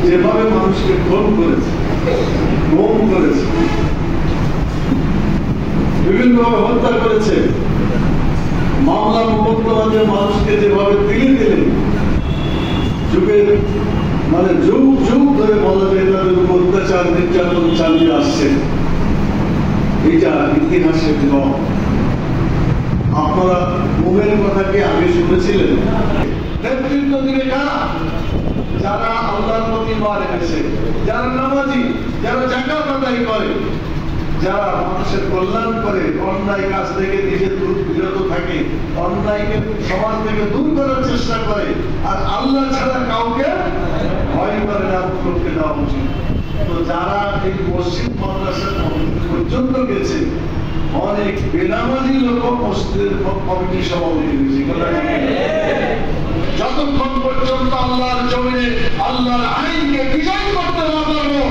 যেভাবে মানুষকে খুন করেছে, গুম করেছে, বিভিন্নভাবে হত্যা করেছে, মামলা মোকদ্দমাতে মানুষকে যেভাবে দিলে দিলেন, যুগের যুগ যুগ ধরে বলা যায় তাদের উপর অত্যাচার নির্যাতন চালিয়ে আসছে। এটা ইতিহাসের নিয়ম। আপনারা মুমের কথা কি আগে শুনেছিলেন? নেতৃত্ব দিবে কারা? যারা আল্লাহর প্রতি ইমান এনেছে, যারা নামাজি, যারা যাকাত আদায় করে, যারা মানুষের কল্যাণ করে, অন্যায় কাজ থেকে নিজে বিরত থাকে, অন্যায়কে সমাজ থেকে দূর করার চেষ্টা করে, আর আল্লাহ ছাড়া কাউকে ভয় করে না, লোককে দেওয়া উচিত। তো যারা এই মসজিদ মাদ্রাসা পর্যন্ত গেছে, অনেক বেনামাজি লোক মসজিদের কমিটির সভাপতি হয়েছে। যতক্ষণ পর্যন্ত আল্লাহর জমিনে আল্লাহর আইনকে বিজয় করতে না পারবো